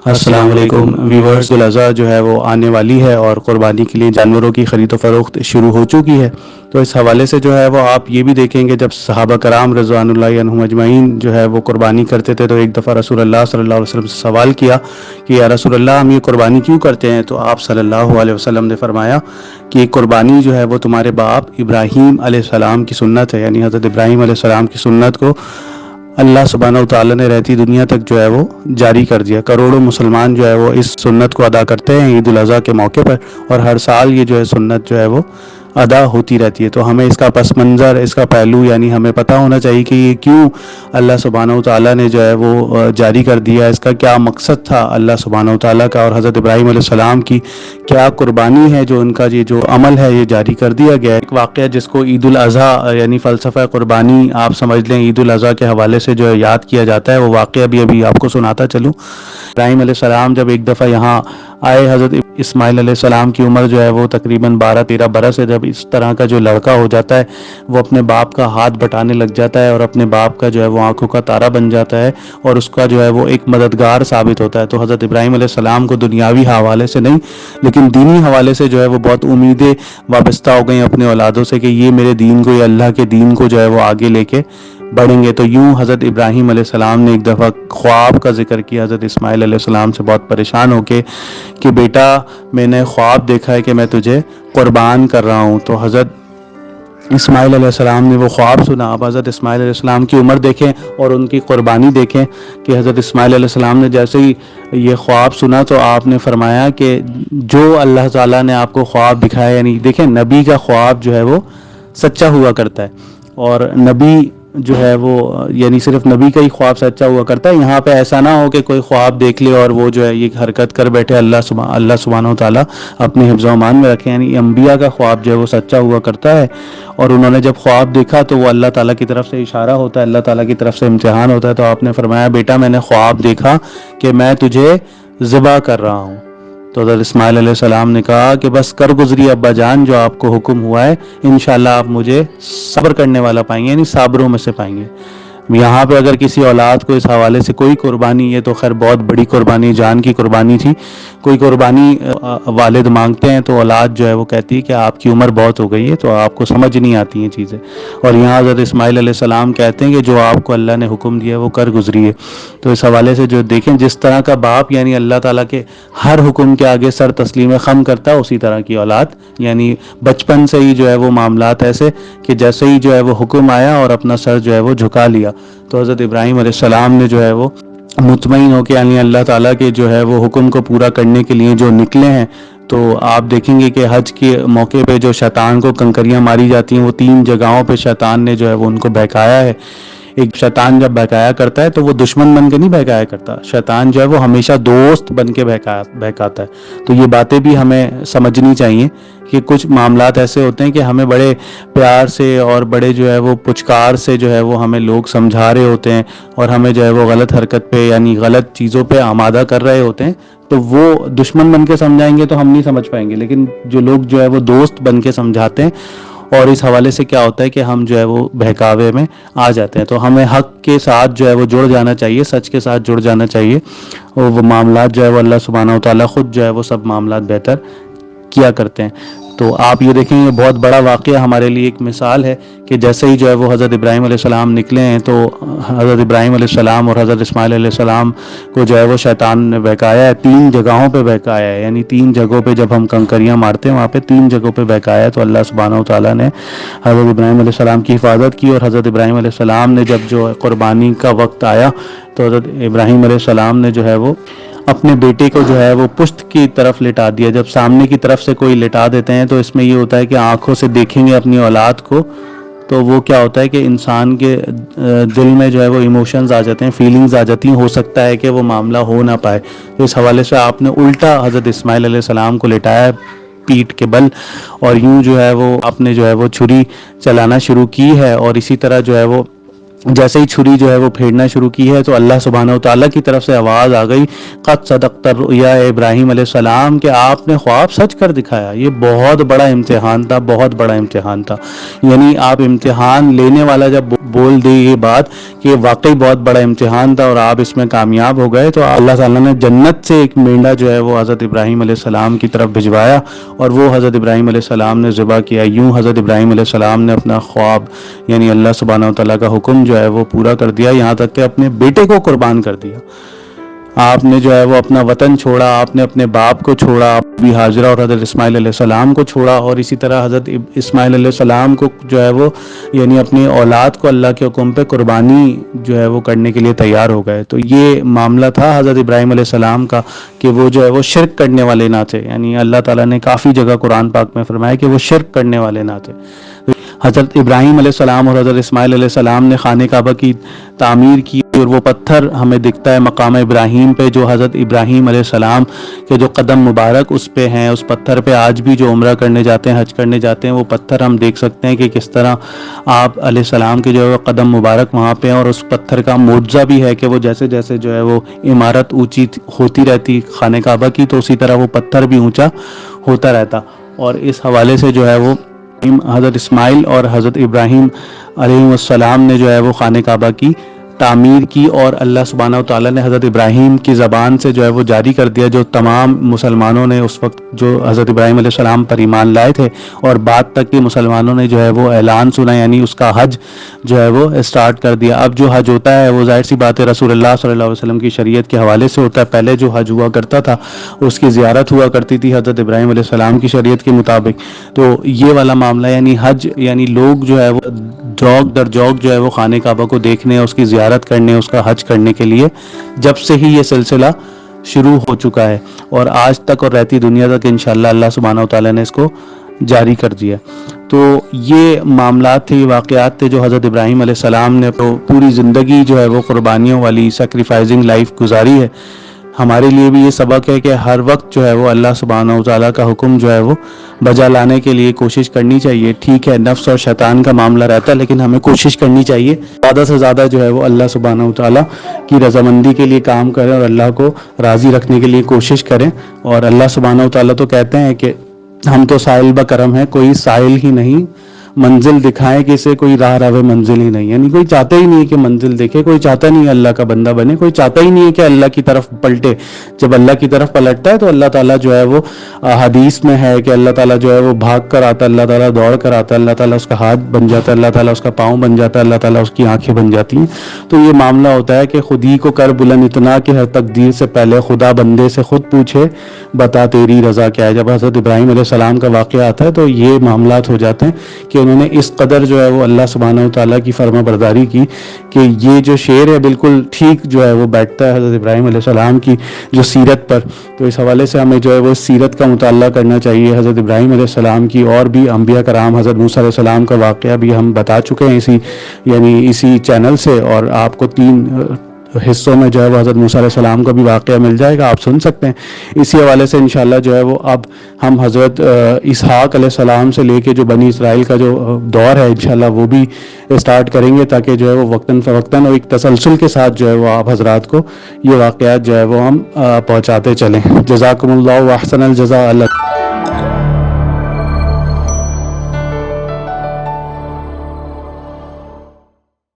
السلام علیکم ویورز، الاضحیٰ جو ہے وہ آنے والی ہے اور قربانی کے لیے جانوروں کی خرید و فروخت شروع ہو چکی ہے۔ تو اس حوالے سے جو ہے وہ آپ یہ بھی دیکھیں گے، جب صحابہ کرام رضوان اللہ عنہم اجمعین جو ہے وہ قربانی کرتے تھے تو ایک دفعہ رسول اللہ صلی اللہ علیہ وسلم سے سوال کیا کہ یا رسول اللہ، ہم یہ قربانی کیوں کرتے ہیں؟ تو آپ صلی اللہ علیہ وسلم نے فرمایا کہ یہ قربانی جو ہے وہ تمہارے باپ ابراہیم علیہ السلام کی سنت ہے، یعنی حضرت ابراہیم علیہ السلام کی سنت کو اللہ سبحانہ وتعالیٰ نے رہتی دنیا تک جو ہے وہ جاری کر دیا۔ کروڑوں مسلمان جو ہے وہ اس سنت کو ادا کرتے ہیں عید الاضحیٰ کے موقع پر، اور ہر سال یہ جو ہے سنت جو ہے وہ ادا ہوتی رہتی ہے۔ تو ہمیں اس کا پس منظر، اس کا پہلو یعنی ہمیں پتہ ہونا چاہیے کہ یہ کیوں اللہ سبحانہ وتعالیٰ نے جو ہے وہ جاری کر دیا، اس کا کیا مقصد تھا اللہ سبحانہ وتعالیٰ کا، اور حضرت ابراہیم علیہ السلام کی کیا قربانی ہے جو ان کا یہ جو عمل ہے یہ جاری کر دیا گیا ہے۔ ایک واقعہ جس کو عید الاضحیٰ یعنی فلسفہ قربانی آپ سمجھ لیں، عید الاضحیٰ کے حوالے سے جو ہے یاد کیا جاتا ہے، وہ واقعہ بھی ابھی آپ کو سناتا چلوں۔ ابراہیم علیہ السلام جب ایک دفعہ یہاں آئے، حضرت اسماعیل علیہ السلام کی عمر جو ہے وہ تقریباً 12-13 برس ہے۔ جب اس طرح کا جو لڑکا ہو جاتا ہے وہ اپنے باپ کا ہاتھ بٹانے لگ جاتا ہے اور اپنے باپ کا جو ہے وہ آنکھوں کا تارا بن جاتا ہے اور اس کا جو ہے وہ ایک مددگار ثابت ہوتا ہے۔ تو حضرت ابراہیم علیہ السلام کو دنیاوی حوالے سے نہیں لیکن دینی حوالے سے جو ہے وہ بہت امیدیں وابستہ ہو گئیں اپنے اولادوں سے کہ یہ میرے دین کو، یہ اللہ کے دین کو جو ہے وہ آگے لے کے بڑھیں گے۔ تو یوں حضرت ابراہیم علیہ السلام نے ایک دفعہ خواب کا ذکر کیا حضرت اسماعیل علیہ السلام سے بہت پریشان ہو کے کہ بیٹا، میں نے خواب دیکھا ہے کہ میں تجھے قربان کر رہا ہوں۔ تو حضرت اسماعیل علیہ السلام نے وہ خواب سنا۔ اب حضرت اسماعیل علیہ السلام کی عمر دیکھیں اور ان کی قربانی دیکھیں کہ حضرت اسماعیل علیہ السلام نے جیسے ہی یہ خواب سنا تو آپ نے فرمایا کہ جو اللہ تعالیٰ نے آپ کو خواب دکھایا، یعنی دیکھیں نبی کا خواب جو ہے وہ سچا ہوا کرتا ہے، اور نبی جو ہے وہ یعنی صرف نبی کا ہی خواب سچا ہوا کرتا ہے۔ یہاں پہ ایسا نہ ہو کہ کوئی خواب دیکھ لے اور وہ جو ہے یہ حرکت کر بیٹھے، اللہ سبحانہ وتعالیٰ اپنے حفظ و امان میں رکھے، یعنی انبیاء کا خواب جو ہے وہ سچا ہوا کرتا ہے۔ اور انہوں نے جب خواب دیکھا تو وہ اللہ تعالیٰ کی طرف سے اشارہ ہوتا ہے، اللہ تعالیٰ کی طرف سے امتحان ہوتا ہے۔ تو آپ نے فرمایا بیٹا، میں نے خواب دیکھا کہ میں تجھے ذبح کر رہا ہوں۔ تو حضرت اسماعیل علیہ السلام نے کہا کہ بس کر گزری ابا جان، جو آپ کو حکم ہوا ہے انشاءاللہ آپ مجھے صبر کرنے والا پائیں گے، یعنی صابروں میں سے پائیں گے۔ یہاں پہ اگر کسی اولاد کو اس حوالے سے کوئی قربانی ہے تو خیر بہت بڑی قربانی، جان کی قربانی تھی۔ کوئی قربانی والد مانگتے ہیں تو اولاد جو ہے وہ کہتی ہے کہ آپ کی عمر بہت ہو گئی ہے تو آپ کو سمجھ نہیں آتی ہیں چیزیں، اور یہاں حضرت اسماعیل علیہ السلام کہتے ہیں کہ جو آپ کو اللہ نے حکم دیا وہ کر گزریے۔ تو اس حوالے سے جو دیکھیں جس طرح کا باپ یعنی اللہ تعالیٰ کے ہر حکم کے آگے سر تسلیم خم کرتا ہے، اسی طرح کی اولاد یعنی بچپن سے ہی جو ہے وہ معاملات ایسے کہ جیسے ہی جو ہے وہ حکم آیا اور اپنا سر جو ہے وہ جھکا لیا۔ تو حضرت ابراہیم علیہ السلام نے جو ہے وہ مطمئن ہو کے یعنی اللہ تعالیٰ کے جو ہے وہ حکم کو پورا کرنے کے لیے جو نکلے ہیں، تو آپ دیکھیں گے کہ حج کے موقع پہ جو شیطان کو کنکریاں ماری جاتی ہیں، وہ 3 جگہوں پہ شیطان نے جو ہے وہ ان کو بہکایا ہے۔ ایک شیطان جب بہکایا کرتا ہے تو وہ دشمن بن کے نہیں بہکایا کرتا، شیطان جو ہے وہ ہمیشہ دوست بن کے بہکاتا ہے۔ تو یہ باتیں بھی ہمیں سمجھنی چاہیے کہ کچھ معاملات ایسے ہوتے ہیں کہ ہمیں بڑے پیار سے اور بڑے جو ہے وہ پچکار سے جو ہے وہ ہمیں لوگ سمجھا رہے ہوتے ہیں اور ہمیں جو ہے وہ غلط حرکت پہ یعنی غلط چیزوں پہ آمادہ کر رہے ہوتے ہیں، تو وہ دشمن بن کے سمجھائیں گے تو ہم نہیں سمجھ پائیں گے، لیکن جو لوگ جو ہے وہ دوست بن کے سمجھاتے ہیں، اور اس حوالے سے کیا ہوتا ہے کہ ہم جو ہے وہ بہکاوے میں آ جاتے ہیں۔ تو ہمیں حق کے ساتھ جو ہے وہ جڑ جانا چاہیے، سچ کے ساتھ جڑ جانا چاہیے، اور وہ معاملات جو ہے وہ اللہ سبحانہ وتعالیٰ خود جو ہے وہ سب معاملات بہتر کیا کرتے ہیں۔ تو آپ یہ دیکھیں یہ بہت بڑا واقعہ ہمارے لیے ایک مثال ہے کہ جیسے ہی جو ہے وہ حضرت ابراہیم علیہ السلام نکلے ہیں تو حضرت ابراہیم علیہ السلام اور حضرت اسماعیل علیہ السلام کو جو ہے وہ شیطان نے بہکایا ہے، 3 جگہوں پہ بہکایا ہے، یعنی 3 جگہوں پہ جب ہم کنکریاں مارتے ہیں وہاں پہ 3 جگہوں پہ بہکایا ہے۔ تو اللہ سبحانہ وتعالیٰ نے حضرت ابراہیم علیہ السلام کی حفاظت کی، اور حضرت ابراہیم علیہ السلام نے جب جو قربانی کا وقت آیا تو حضرت ابراہیم علیہ السلام نے جو ہے وہ اپنے بیٹے کو جو ہے وہ پشت کی طرف لٹا دیا۔ جب سامنے کی طرف سے کوئی لٹا دیتے ہیں تو اس میں یہ ہوتا ہے کہ آنکھوں سے دیکھیں گے اپنی اولاد کو تو وہ کیا ہوتا ہے کہ انسان کے دل میں جو ہے وہ ایموشنز آ جاتے ہیں، فیلنگز آ جاتی ہیں، ہو سکتا ہے کہ وہ معاملہ ہو نہ پائے۔ تو اس حوالے سے آپ نے الٹا حضرت اسماعیل علیہ السلام کو لٹایا پیٹھ کے بل، اور یوں جو ہے وہ آپ نے جو ہے وہ چھری چلانا شروع کی ہے، اور اسی طرح جو ہے وہ جیسے ہی چھری جو ہے وہ پھیرنا شروع کی ہے تو اللہ سبحانہ وتعالیٰ کی طرف سے آواز آ گئی، قد صدقت الرؤیا ابراہیم علیہ السلام، کہ آپ نے خواب سچ کر دکھایا۔ یہ بہت بڑا امتحان تھا، بہت بڑا امتحان تھا، یعنی آپ امتحان لینے والا جب بول دے یہ بات کہ کہ واقعی بہت بڑا امتحان تھا اور آپ اس میں کامیاب ہو گئے، تو اللہ تعالیٰ نے جنت سے ایک مینڈا جو ہے وہ حضرت ابراہیم علیہ السلام کی طرف بھجوایا اور وہ حضرت ابراہیم علیہ السلام نے ذبح کیا۔ یوں حضرت ابراہیم علیہ السلام نے اپنا خواب یعنی اللہ سبحانہ وتعالیٰ کا حکم جو ہے وہ پورا کر دیا، یہاں تک کہ اپنے بیٹے کو قربان کر دیا۔ آپ نے جو ہے وہ اپنا وطن چھوڑا، آپ نے اپنے باپ کو چھوڑا، بی ہاجرہ اور حضرت اسماعیل علیہ السلام کو چھوڑا، اور اسی طرح حضرت اسماعیل علیہ السلام کو جو ہے وہ یعنی اپنی اولاد کو اللہ کے حکم پہ قربانی جو ہے وہ کرنے کے لیے تیار ہو گئے۔ تو یہ معاملہ تھا حضرت ابراہیم علیہ السلام کا کہ وہ جو ہے وہ شرک کرنے والے نہ تھے، یعنی اللہ تعالیٰ نے کافی جگہ قرآن پاک میں فرمایا کہ وہ شرک کرنے والے نہ تھے۔ حضرت ابراہیم علیہ السلام اور حضرت اسماعیل علیہ السلام نے خانہ کعبہ کی تعمیر کی، اور وہ پتھر ہمیں دکھتا ہے مقام ابراہیم پہ جو حضرت ابراہیم علیہ السلام کے جو قدم مبارک اس پہ ہیں، اس پتھر پہ آج بھی جو عمرہ کرنے جاتے ہیں، حج کرنے جاتے ہیں، وہ پتھر ہم دیکھ سکتے ہیں کہ کس طرح آپ علیہ السلام کے جو قدم مبارک وہاں پہ ہیں، اور اس پتھر کا معجزہ بھی ہے کہ وہ جیسے جیسے جو ہے وہ عمارت اونچی ہوتی رہتی خانہ کعبہ کی، تو اسی طرح وہ پتھر بھی اونچا ہوتا رہتا۔ اور اس حوالے سے جو ہے وہ حضرت اسماعیل اور حضرت ابراہیم علیہ السلام نے جو ہے وہ خانہ کعبہ کی تعمیر کی، اور اللہ سبحانہ وتعالیٰ نے حضرت ابراہیم کی زبان سے جو ہے وہ جاری کر دیا، جو تمام مسلمانوں نے اس وقت جو حضرت ابراہیم علیہ السلام پر ایمان لائے تھے اور بعد تک کے مسلمانوں نے جو ہے وہ اعلان سنا، یعنی اس کا حج جو ہے وہ اسٹارٹ کر دیا۔ اب جو حج ہوتا ہے وہ ظاہر سی بات ہے رسول اللہ صلی اللہ علیہ وسلم کی شریعت کے حوالے سے ہوتا ہے۔ پہلے جو حج ہوا کرتا تھا اس کی زیارت ہوا کرتی تھی حضرت ابراہیم علیہ السلام کی شریعت کے مطابق، تو یہ والا معاملہ یعنی حج یعنی لوگ جو ہے وہ جوگ در جوگ جو ہے وہ خانہ کعبہ کو دیکھنے، اس کی زیارت کرنے، اس کا حج کرنے کے لیے جب سے ہی یہ سلسلہ شروع ہو چکا ہے، اور آج تک اور رہتی دنیا تک انشاءاللہ اللہ سبحانہ وتعالیٰ نے اس کو جاری کر دیا۔ تو یہ معاملات تھے، یہ واقعات تھے جو حضرت ابراہیم علیہ السلام نے پوری زندگی جو ہے وہ قربانیوں والی سیکریفائزنگ لائف گزاری ہے۔ ہمارے لیے بھی یہ سبق ہے کہ ہر وقت جو ہے وہ اللہ سبحانہ وتعالیٰ کا حکم جو ہے وہ بجا لانے کے لیے کوشش کرنی چاہیے۔ ٹھیک ہے نفس اور شیطان کا معاملہ رہتا ہے، لیکن ہمیں کوشش کرنی چاہیے زیادہ سے زیادہ جو ہے وہ اللہ سبحانہ وتعالیٰ کی رضامندی کے لیے کام کریں اور اللہ کو راضی رکھنے کے لیے کوشش کریں۔ اور اللہ سبحانہ وتعالیٰ تو کہتے ہیں کہ ہم تو سائل بکرم ہیں، کوئی سائل ہی نہیں منزل دکھائے کہ اسے کوئی راہ راہ منزل ہی نہیں، یعنی کوئی چاہتا ہی نہیں ہے کہ منزل دیکھے، کوئی چاہتا نہیں ہے اللہ کا بندہ بنے، کوئی چاہتا ہی نہیں ہے کہ اللہ کی طرف پلٹے۔ جب اللہ کی طرف پلٹتا ہے تو اللہ تعالیٰ جو ہے وہ حدیث میں ہے کہ اللہ تعالیٰ جو ہے وہ بھاگ کر آتا ہے، اللہ تعالیٰ دوڑ کر آتا ہے، اللہ تعالیٰ اس کا ہاتھ بن جاتا ہے، اللہ تعالیٰ اس کا پاؤں بن جاتا ہے، اللہ تعالیٰ اس کی آنکھیں بن جاتی ہیں۔ تو یہ معاملہ ہوتا ہے کہ خود ہی کو کر بلند اتنا کہ ہر تقدیر سے پہلے خدا بندے سے خود پوچھے بتا تیری رضا کیا ہے۔ جب حضرت ابراہیم علیہ السلام کا واقعہ آتا ہے تو یہ معاملات ہو جاتے ہیں کہ انہوں نے اس قدر جو ہے وہ اللہ سبحانہ وتعالیٰ کی فرما برداری کی کہ یہ جو شعر ہے بالکل ٹھیک جو ہے وہ بیٹھتا ہے حضرت ابراہیم علیہ السلام کی جو سیرت پر۔ تو اس حوالے سے ہمیں جو ہے وہ سیرت کا مطالعہ کرنا چاہیے حضرت ابراہیم علیہ السلام کی، اور بھی انبیاء کرام حضرت موسیٰ علیہ السلام کا واقعہ بھی ہم بتا چکے ہیں اسی چینل سے، اور آپ کو 3 حصوں میں جو ہے وہ حضرت موسیٰ علیہ السلام کا بھی واقعہ مل جائے گا، آپ سن سکتے ہیں۔ اسی حوالے سے انشاءاللہ جو ہے وہ اب ہم حضرت اسحاق علیہ السلام سے لے کے جو بنی اسرائیل کا جو دور ہے انشاءاللہ وہ بھی اسٹارٹ کریں گے، تاکہ جو ہے وہ وقتاً فوقتاً اور ایک تسلسل کے ساتھ جو ہے وہ آپ حضرات کو یہ واقعات جو ہے وہ ہم پہنچاتے چلیں۔ جزاکم اللہ و احسن الجزاء۔